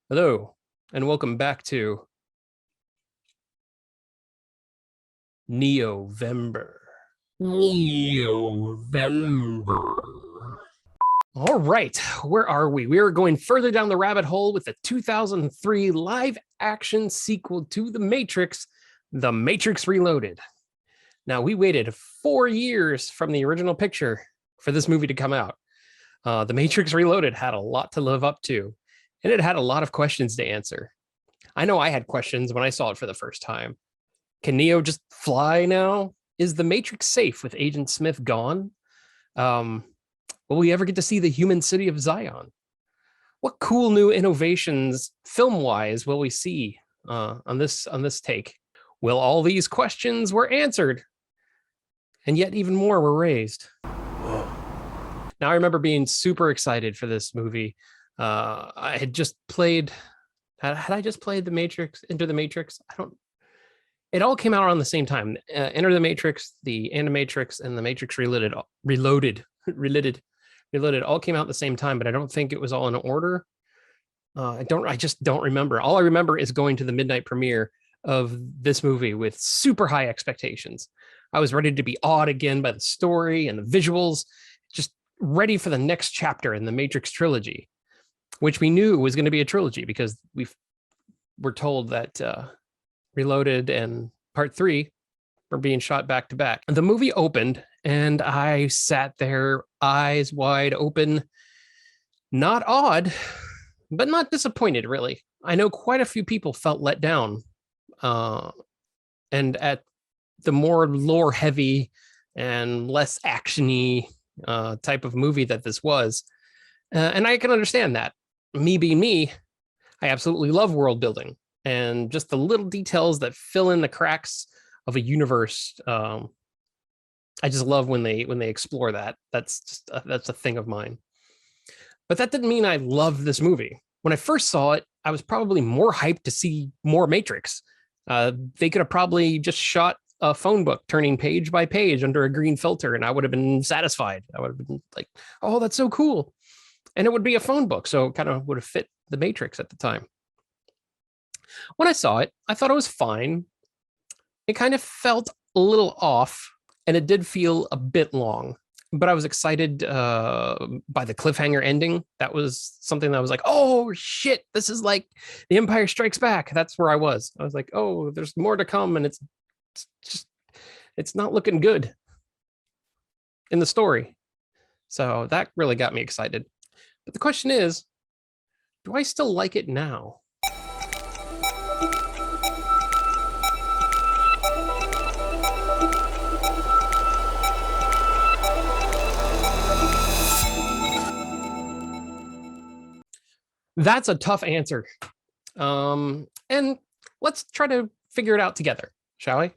Hello, and welcome back to NeoVember. All right, where are we? We are going further down the rabbit hole with the 2003 live action sequel to The Matrix, The Matrix Reloaded. Now, we waited 4 years from the original picture for this movie to come out. The Matrix Reloaded had a lot to live up to, and it had a lot of questions to answer. I know I had questions when I saw it for the first time. Can Neo just fly now? Is the Matrix safe with Agent Smith gone? Will we ever get to see the human city of Zion? What cool new innovations film-wise will we see on this take? Well, all these questions were answered, and yet even more were raised. Now, I remember being super excited for this movie. I had just played. Had I just played The Matrix, Into the Matrix? It all came out around the same time. Enter the Matrix, the Animatrix, and the Matrix Reloaded all came out at the same time, but I don't think it was all in order. I just don't remember. All I remember is going to the midnight premiere of this movie with super high expectations. I was ready to be awed again by the story and the visuals, just ready for the next chapter in the Matrix trilogy, which we knew was going to be a trilogy because we're told that Reloaded and Part 3 were being shot back to back. The movie opened and I sat there, eyes wide open, not awed, but not disappointed, really. I know quite a few people felt let down. And at the more lore heavy and less actiony type of movie that this was. And I can understand that. Me being me, I absolutely love world building and just the little details that fill in the cracks of a universe. I just love when they explore that. That's a thing of mine. But that didn't mean I loved this movie. When I first saw it, I was probably more hyped to see more Matrix. They could have probably just shot a phone book turning page by page under a green filter, and I would have been satisfied. I would have been like, oh, that's so cool. And it would be a phone book, so it kind of would have fit the Matrix at the time. When I saw it, I thought it was fine. It kind of felt a little off, and it did feel a bit long, but I was excited by the cliffhanger ending. That was something that I was like, oh, shit, this is like The Empire Strikes Back. That's where I was. I was like, oh, there's more to come, and it's not looking good in the story. So that really got me excited. But the question is, do I still like it now? That's a tough answer. And let's try to figure it out together, shall we?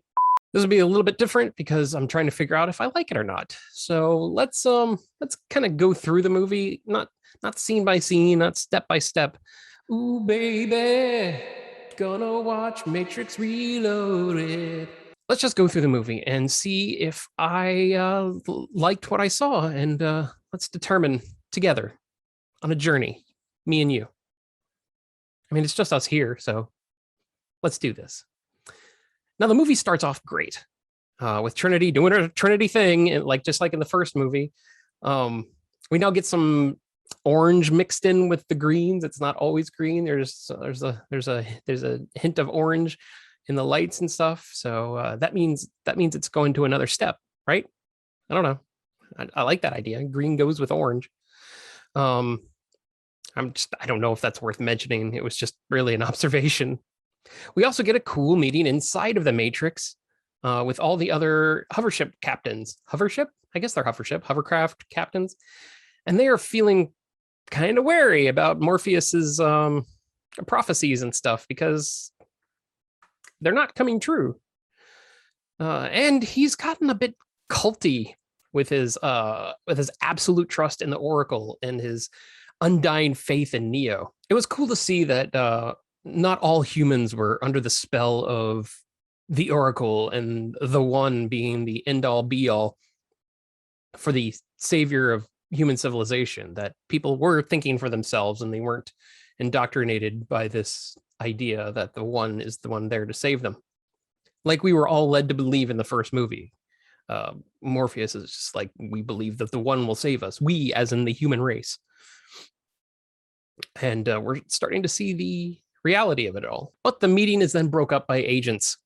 This will be a little bit different because I'm trying to figure out if I like it or not. So let's kind of go through the movie, not scene by scene, not step by step. Ooh, baby, gonna watch Matrix Reloaded. Let's just go through the movie and see if I liked what I saw, and let's determine together on a journey, me and you. I mean, it's just us here, so let's do this. Now, the movie starts off great with Trinity doing her Trinity thing, and just like in the first movie. We now get some orange mixed in with the greens. It's not always green. There's a hint of orange in the lights and stuff. So that means it's going to another step, right? I don't know. I like that idea. Green goes with orange. I don't know if that's worth mentioning. It was just really an observation. We also get a cool meeting inside of the Matrix with all the other hovership captains. Hovership? I guess they're hovercraft captains. And they are feeling kind of wary about Morpheus's prophecies and stuff because they're not coming true. And he's gotten a bit culty with his absolute trust in the Oracle and his undying faith in Neo. It was cool to see that not all humans were under the spell of the Oracle and the One being the end-all be-all for the savior of human civilization, that people were thinking for themselves and they weren't indoctrinated by this idea that the one is the one there to save them. Like we were all led to believe in the first movie. Morpheus is just like, we believe that the one will save us. We, as in the human race. And we're starting to see the reality of it all. But the meeting is then broke up by agents.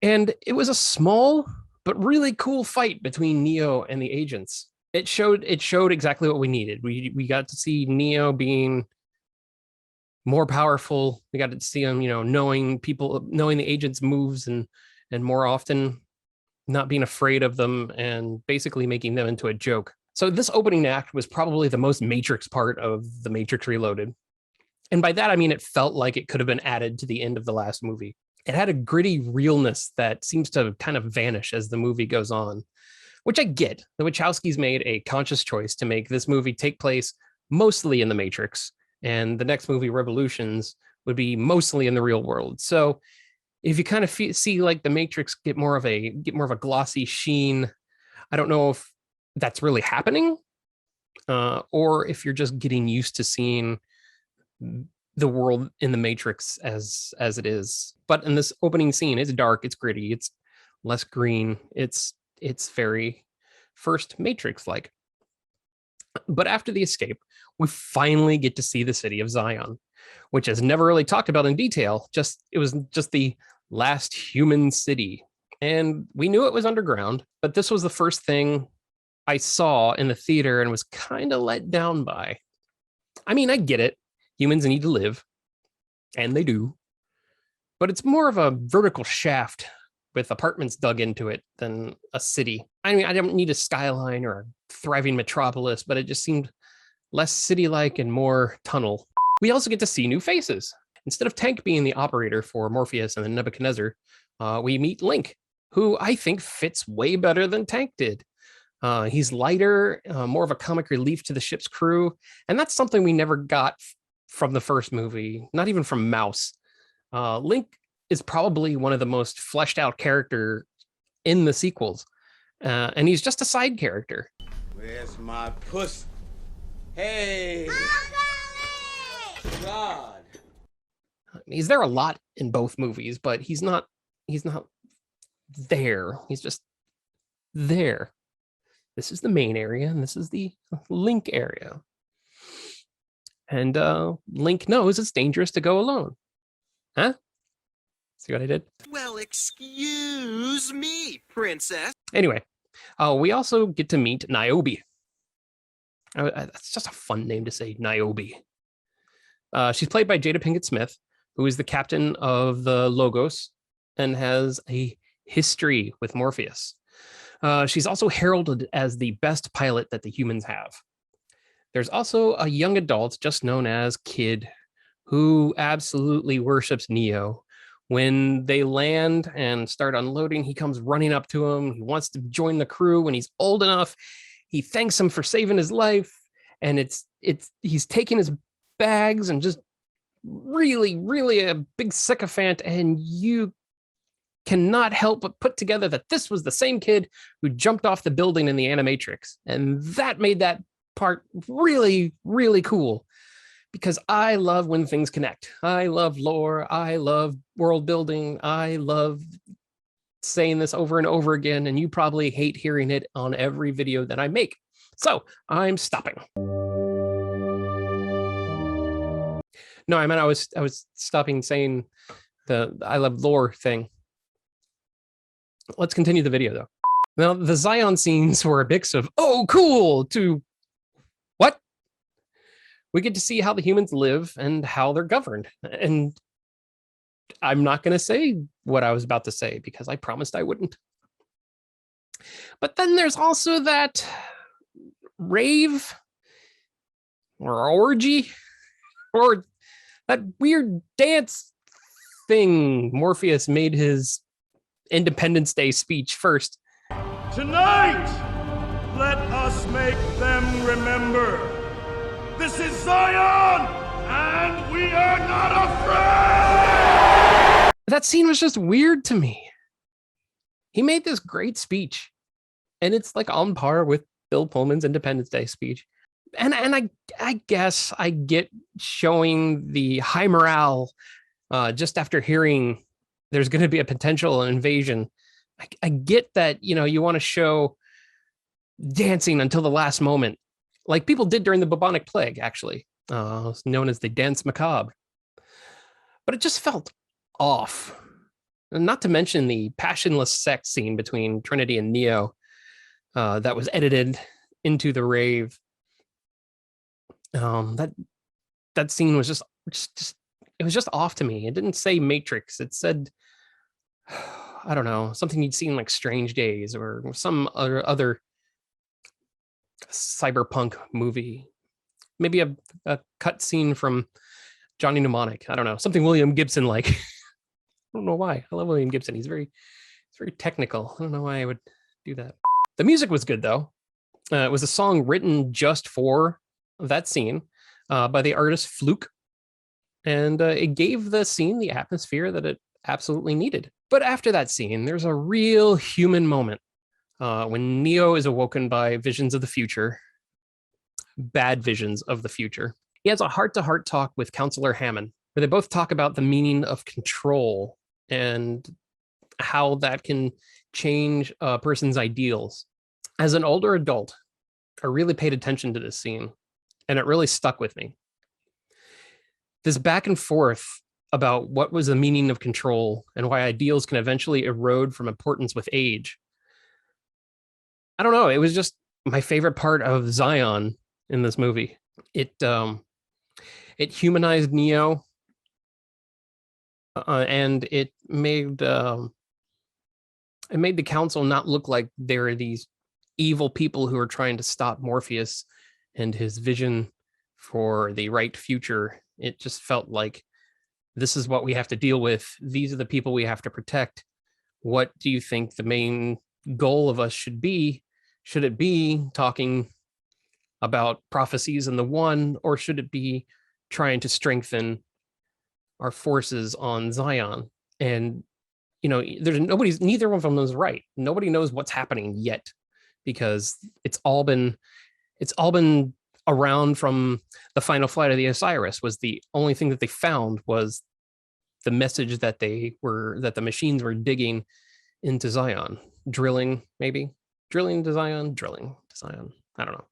And it was a small but really cool fight between Neo and the agents. It showed exactly what we needed. We got to see Neo being more powerful. We got to see him, knowing the agents' moves and more often not being afraid of them and basically making them into a joke. So this opening act was probably the most Matrix part of The Matrix Reloaded. And by that, I mean, it felt like it could have been added to the end of the last movie. It had a gritty realness that seems to kind of vanish as the movie goes on, which I get. The Wachowskis made a conscious choice to make this movie take place mostly in the Matrix, and the next movie, Revolutions, would be mostly in the real world. So if you kind of see like the Matrix get more of a glossy sheen, I don't know if that's really happening, or if you're just getting used to seeing the world in the Matrix as it is. But in this opening scene, it's dark, it's gritty, it's less green, it's very first Matrix-like. But after the escape, we finally get to see the city of Zion, which is never really talked about in detail. It was just the last human city. And we knew it was underground, but this was the first thing I saw in the theater and was kind of let down by. I mean, I get it. Humans need to live, and they do. But it's more of a vertical shaft with apartments dug into it than a city. I mean, I don't need a skyline or a thriving metropolis, but it just seemed less city-like and more tunnel. We also get to see new faces. Instead of Tank being the operator for Morpheus and then Nebuchadnezzar, we meet Link, who I think fits way better than Tank did. He's lighter, more of a comic relief to the ship's crew, and that's something we never got from the first movie, not even from Mouse. Link is probably one of the most fleshed out character in the sequels, and he's just a side character. Where's my puss? Hey! God! He's there a lot in both movies, but he's not there. He's just there. This is the main area, and this is the Link area. And Link knows it's dangerous to go alone. Huh? See what I did? Well, excuse me, princess. Anyway, we also get to meet Niobe. That's just a fun name to say, Niobe. She's played by Jada Pinkett Smith, who is the captain of the Logos and has a history with Morpheus. She's also heralded as the best pilot that the humans have. There's also a young adult just known as Kid, who absolutely worships Neo. When they land and start unloading, he comes running up to him. He wants to join the crew when he's old enough. He thanks him for saving his life. And he's taking his bags and just really, really a big sycophant. And you cannot help but put together that this was the same kid who jumped off the building in the Animatrix. And that made that part really, really cool, because I love when things connect. I love lore. I love world building. I love saying this over and over again, and you probably hate hearing it on every video that I make. So I'm stopping. No, I meant I was stopping saying the I love lore thing. Let's continue the video though. Now, the Zion scenes were a mix of, oh, cool, to what? We get to see how the humans live and how they're governed. And I'm not going to say what I was about to say because I promised I wouldn't. But then there's also that rave or orgy or that weird dance thing. Morpheus made his Independence Day speech first. Tonight, let us make them remember. This is Zion, and we are not afraid! That scene was just weird to me. He made this great speech, and it's like on par with Bill Pullman's Independence Day speech. I guess I get showing the high morale just after hearing there's going to be a potential invasion. I get that, you want to show dancing until the last moment, like people did during the bubonic plague, actually, known as the dance macabre. But it just felt off. And not to mention the passionless sex scene between Trinity and Neo that was edited into the rave. That scene was just it was just off to me. It didn't say Matrix. It said, I don't know, something you'd seen like Strange Days or some other cyberpunk movie. Maybe a cut scene from Johnny Mnemonic. I don't know, something William Gibson like. I don't know why. I love William Gibson. He's very technical. I don't know why I would do that. The music was good though. It was a song written just for that scene by the artist Fluke. And it gave the scene the atmosphere that it absolutely needed. But after that scene, there's a real human moment when Neo is awoken by visions of the future, bad visions of the future. He has a heart-to-heart talk with Counselor Hammond, where they both talk about the meaning of control and how that can change a person's ideals. As an older adult, I really paid attention to this scene, and it really stuck with me. This back and forth about what was the meaning of control and why ideals can eventually erode from importance with age. I don't know. It was just my favorite part of Zion in this movie. It humanized Neo, and it made the council not look like they're these evil people who are trying to stop Morpheus and his vision for the right future. It just felt like this is what we have to deal with. These are the people we have to protect. What do you think the main goal of us should be? Should it be talking about prophecies in the one, or should it be trying to strengthen our forces on Zion? And, neither of them knows right. Nobody knows what's happening yet, because it's all been around from the final flight of the Osiris. Was the only thing that they found was the message that the machines were digging into Zion, drilling to Zion. I don't know.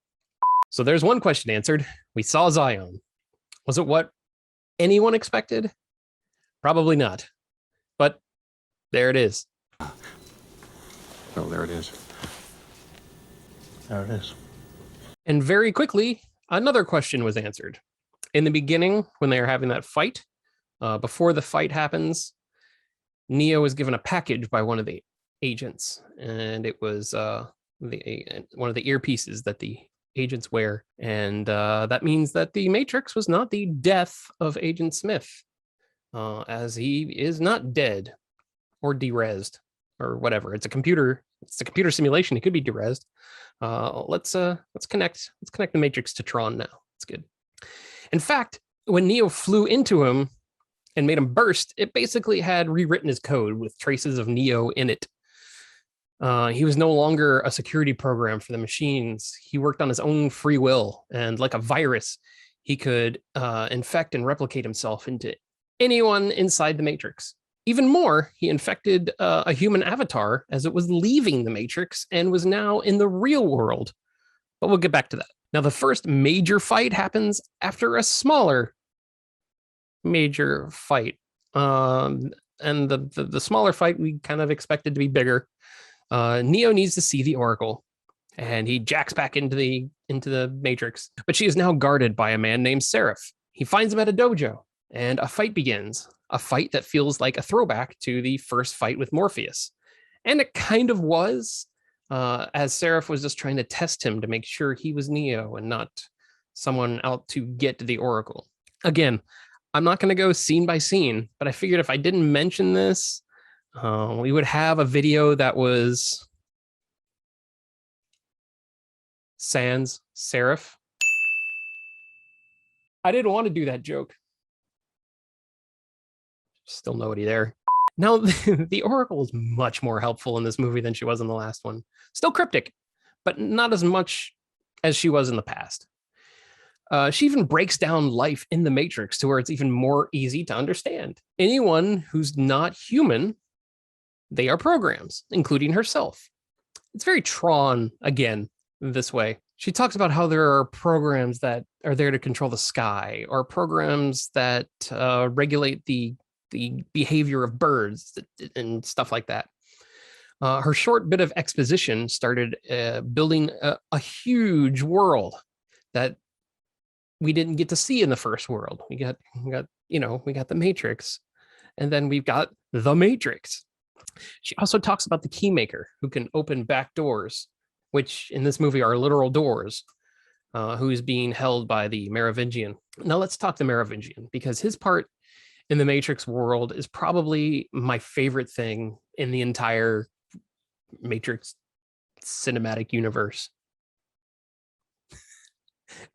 So there's one question answered. We saw Zion. Was it what anyone expected? Probably not. But there it is. Oh, there it is. There it is. And very quickly, another question was answered. In the beginning, when they are having that fight, before the fight happens, Neo is given a package by one of the agents, and it was one of the earpieces that the agents wear. And that means that the Matrix was not the death of Agent Smith, as he is not dead or derezzed or whatever. It's a computer simulation. It could be derezzed. Let's connect the Matrix to Tron now. It's good. In fact, when Neo flew into him and made him burst, it basically had rewritten his code with traces of Neo in it. He was no longer a security program for the machines. He worked on his own free will, and like a virus, he could infect and replicate himself into anyone inside the Matrix. Even more, he infected a human avatar as it was leaving the Matrix and was now in the real world. But we'll get back to that. Now, the first major fight happens after a smaller major fight. And the smaller fight we kind of expected to be bigger. Neo needs to see the Oracle, and he jacks back into the Matrix. But she is now guarded by a man named Seraph. He finds him at a dojo, and a fight begins. A fight that feels like a throwback to the first fight with Morpheus. And it kind of was, as Seraph was just trying to test him to make sure he was Neo and not someone out to get the Oracle. Again, I'm not going to go scene by scene, but I figured if I didn't mention this, we would have a video that was sans Seraph. I didn't want to do that joke. Still nobody there. Now, the Oracle is much more helpful in this movie than she was in the last one. Still cryptic, but not as much as she was in the past. She even breaks down life in the Matrix to where it's even more easy to understand. Anyone who's not human, they are programs, including herself. It's very Tron again this way. She talks about how there are programs that are there to control the sky, or programs that regulate the behavior of birds and stuff like that. Her short bit of exposition started building a huge world that we didn't get to see in the first world. We got the Matrix, and then we've got the Matrix. She also talks about the Keymaker, who can open back doors, which in this movie are literal doors, who is being held by the Merovingian. Now let's talk the Merovingian, because his part in the Matrix world is probably my favorite thing in the entire Matrix cinematic universe.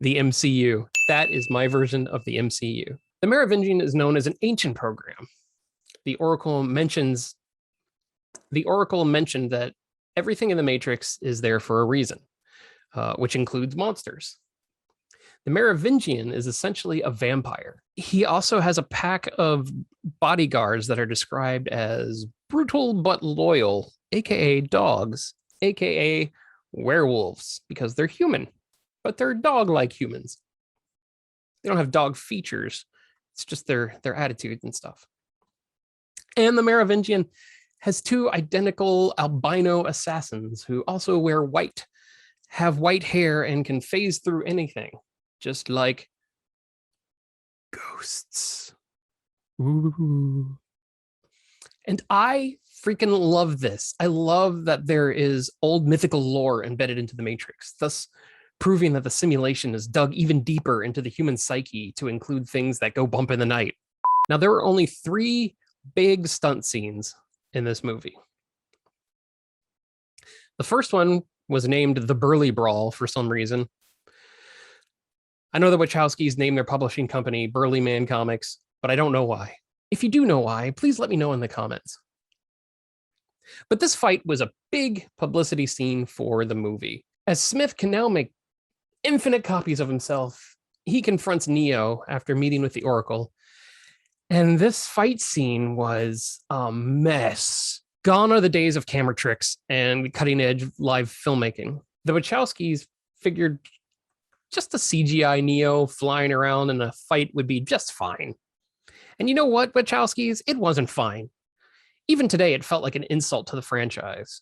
The MCU. That is my version of the MCU. The Merovingian is known as an ancient program. The Oracle mentioned that everything in the Matrix is there for a reason, which includes monsters. The Merovingian is essentially a vampire. He also has a pack of bodyguards that are described as brutal but loyal, aka dogs, aka werewolves, because they're human, but they're dog-like humans. They don't have dog features. It's just their attitude and stuff. And the Merovingian has two identical albino assassins who also wear white, have white hair, and can phase through anything, just like ghosts. Ooh. And I freaking love this. I love that there is old mythical lore embedded into the Matrix, thus proving that the simulation is dug even deeper into the human psyche to include things that go bump in the night. Now, there were only 3 big stunt scenes in this movie. The first one was named the Burly Brawl for some reason. I know the Wachowskis named their publishing company Burly Man Comics, but I don't know why. If you do know why, please let me know in the comments. But this fight was a big publicity scene for the movie. As Smith can now make infinite copies of himself, he confronts Neo after meeting with the Oracle. And this fight scene was a mess. Gone are the days of camera tricks and cutting-edge live filmmaking. The Wachowskis figured just a CGI Neo flying around in a fight would be just fine. And you know what, Wachowskis? It wasn't fine. Even today, it felt like an insult to the franchise.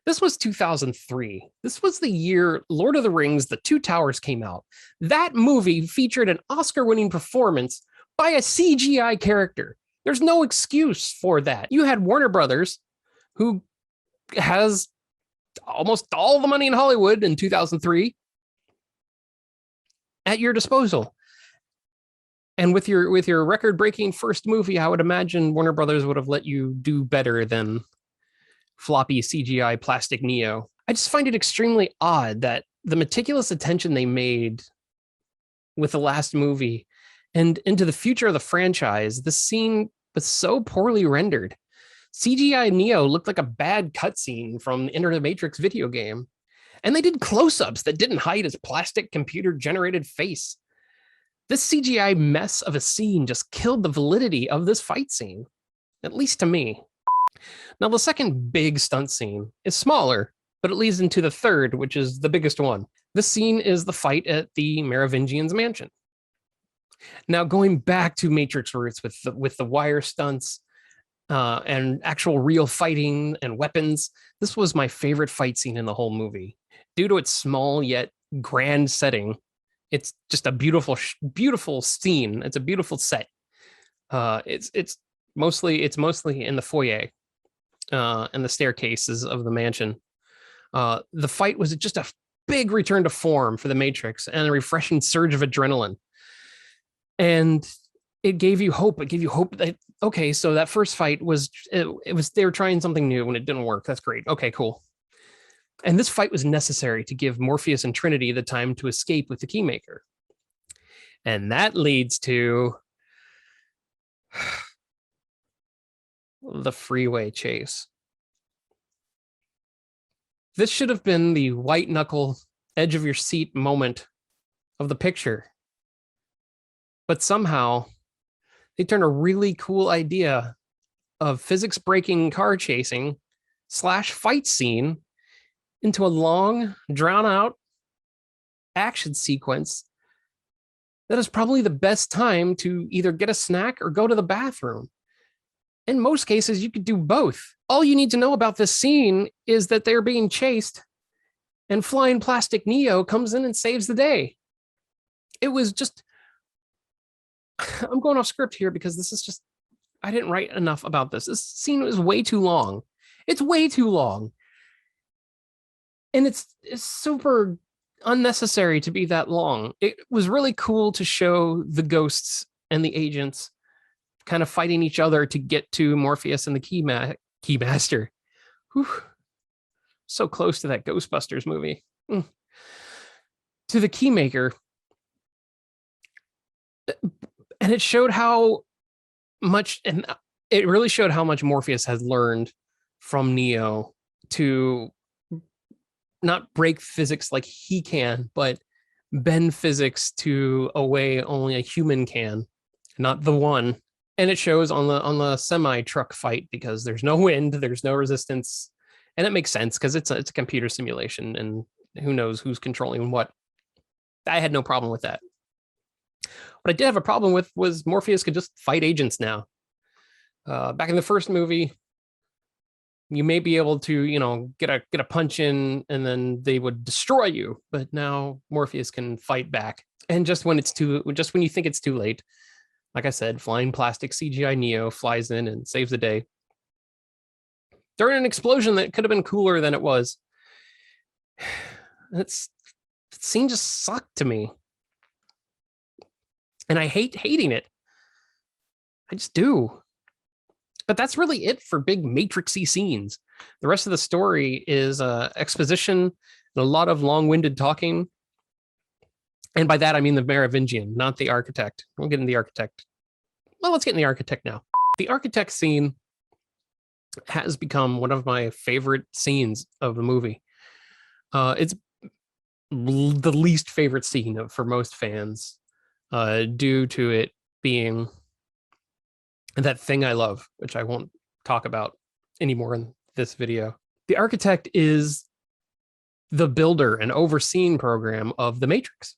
This was 2003. This was the year Lord of the Rings, The Two Towers came out. That movie featured an Oscar-winning performance by a CGI character. There's no excuse for that. You had Warner Brothers, who has almost all the money in Hollywood in 2003, at your disposal. And with your record-breaking first movie, I would imagine Warner Brothers would have let you do better than floppy CGI plastic Neo. I just find it extremely odd that the meticulous attention they made with the last movie and into the future of the franchise, the scene was so poorly rendered. CGI Neo looked like a bad cutscene from the Enter the Matrix video game. And they did close-ups that didn't hide his plastic computer-generated face. This CGI mess of a scene just killed the validity of this fight scene, at least to me. Now, the second big stunt scene is smaller, but it leads into the third, which is the biggest one. This scene is the fight at the Merovingian's mansion. Now, going back to Matrix roots with the wire stunts and actual real fighting and weapons, this was my favorite fight scene in the whole movie. Due to its small yet grand setting, it's just a beautiful scene. It's a beautiful set. It's mostly in the foyer and the staircases of the mansion. The fight was just a big return to form for the Matrix and a refreshing surge of adrenaline. And it gave you hope. It gave you hope that, okay, so that first fight was they were trying something new and it didn't work. That's great. Okay, cool. And this fight was necessary to give Morpheus and Trinity the time to escape with the Keymaker. And that leads to the Freeway Chase. This should have been the white knuckle, edge of your seat moment of the picture. But somehow they turn a really cool idea of physics breaking car chasing / fight scene into a long, drawn out action sequence that is probably the best time to either get a snack or go to the bathroom. In most cases, you could do both. All you need to know about this scene is that they're being chased and flying plastic Neo comes in and saves the day. It was just, I'm going off script here because this is just, I didn't write enough about this. This scene was way too long. It's way too long. And it's super unnecessary to be that long. It was really cool to show the ghosts and the agents kind of fighting each other to get to Morpheus and the Keymaster. Whew. So close to that Ghostbusters movie. To the Keymaker. And it showed how much, and it really showed how much Morpheus has learned from Neo to not break physics like he can, but bend physics to a way only a human can, not the one. And it shows on the semi truck fight because there's no wind, there's no resistance, and it makes sense because it's a computer simulation, and who knows who's controlling what. I had no problem with that. What I did have a problem with was Morpheus could just fight agents now. Back in the first movie, you may be able to, get a punch in and then they would destroy you. But now Morpheus can fight back. And just when you think it's too late, like I said, flying plastic CGI Neo flies in and saves the day. During an explosion that could have been cooler than it was. That scene just sucked to me. And I hate hating it. I just do. But that's really it for big matrixy scenes. The rest of the story is exposition and a lot of long-winded talking. And by that, I mean the Merovingian, not the architect. We'll get into the architect. Well, let's get in the architect now. The architect scene has become one of my favorite scenes of the movie. It's the least favorite scene for most fans due to it being that thing I love, which I won't talk about anymore in this video. The architect is the builder and overseeing program of the Matrix,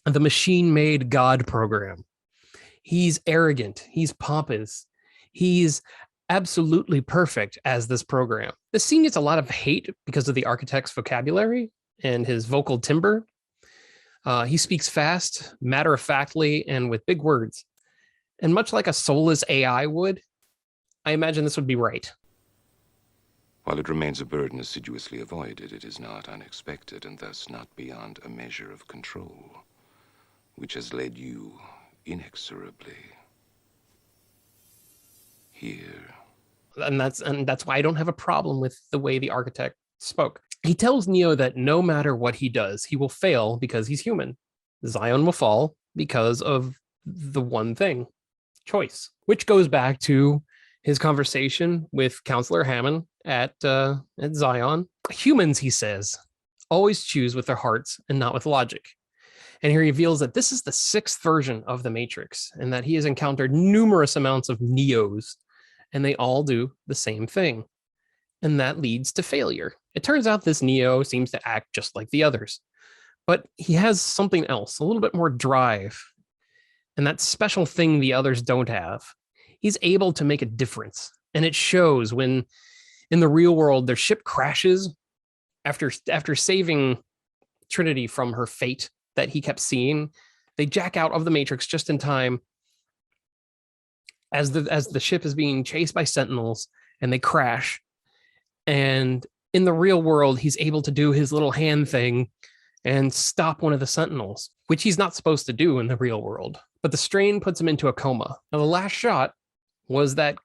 the machine-made God program. He's arrogant. He's pompous. He's absolutely perfect as this program. The scene gets a lot of hate because of the architect's vocabulary and his vocal timbre. He speaks fast, matter-of-factly, and with big words. And much like a soulless AI would, I imagine this would be right. While it remains a burden assiduously avoided, it is not unexpected and thus not beyond a measure of control, which has led you inexorably here. And that's why I don't have a problem with the way the architect spoke. He tells Neo that no matter what he does, he will fail because he's human. Zion will fall because of the one thing. Choice, which goes back to his conversation with Counselor Hammond at Zion. Humans, he says, always choose with their hearts and not with logic. And he reveals that this is the 6th version of the Matrix and that he has encountered numerous amounts of Neos, and they all do the same thing. And that leads to failure. It turns out this Neo seems to act just like the others, but he has something else, a little bit more drive. And that special thing the others don't have. He's able to make a difference. And it shows when in the real world, their ship crashes after saving Trinity from her fate that he kept seeing. They jack out of the Matrix just in time as the ship is being chased by Sentinels, and they crash. And in the real world, he's able to do his little hand thing and stop one of the Sentinels, which he's not supposed to do in the real world. But the strain puts him into a coma. Now, the last shot was that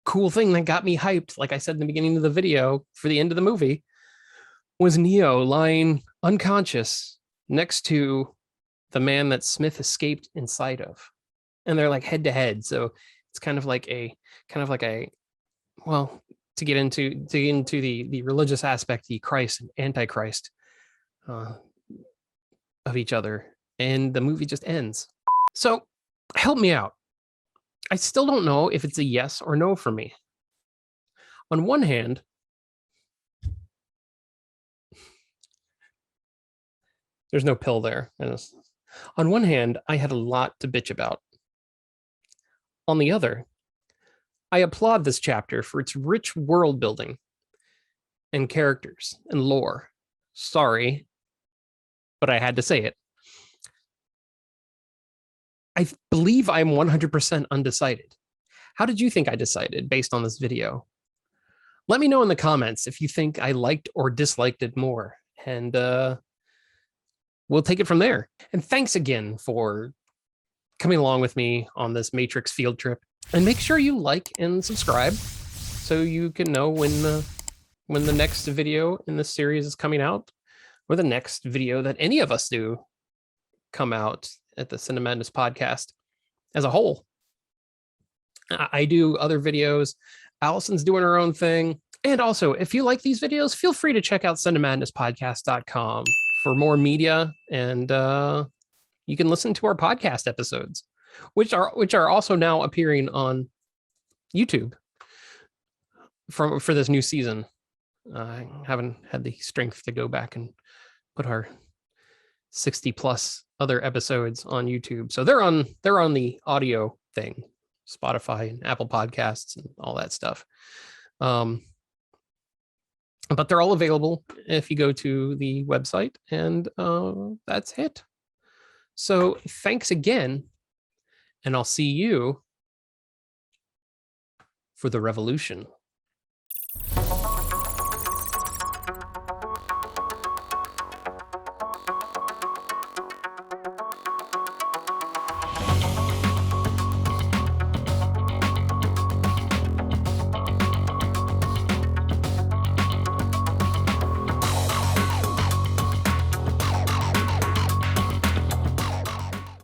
cool thing that got me hyped, like I said in the beginning of the video, for the end of the movie, was Neo lying unconscious next to the man that Smith escaped inside of. And they're like head to head. So it's kind of like a, well, to get into the religious aspect, the Christ and Antichrist of each other and the movie just ends. So help me out. I still don't know if it's a yes or no for me. On one hand, there's no pill there. On one hand, I had a lot to bitch about. On the other, I applaud this chapter for its rich world building and characters and lore. Sorry, but I had to say it. I believe I'm 100% undecided. How did you think I decided based on this video? Let me know in the comments if you think I liked or disliked it more, and we'll take it from there. And thanks again for coming along with me on this Matrix field trip. And make sure you like and subscribe so you can know when the next video in this series is coming out, or the next video that any of us do come out at the Cinemadness podcast as a whole. I do other videos. Allison's doing her own thing. And also, if you like these videos, feel free to check out cinemadnesspodcast.com for more media, and you can listen to our podcast episodes, which are also now appearing on YouTube for this new season. I haven't had the strength to go back and put our 60 plus other episodes on YouTube. So they're on the audio thing, Spotify and Apple Podcasts and all that stuff. But they're all available if you go to the website, and that's it. So thanks again, and I'll see you for the revolution.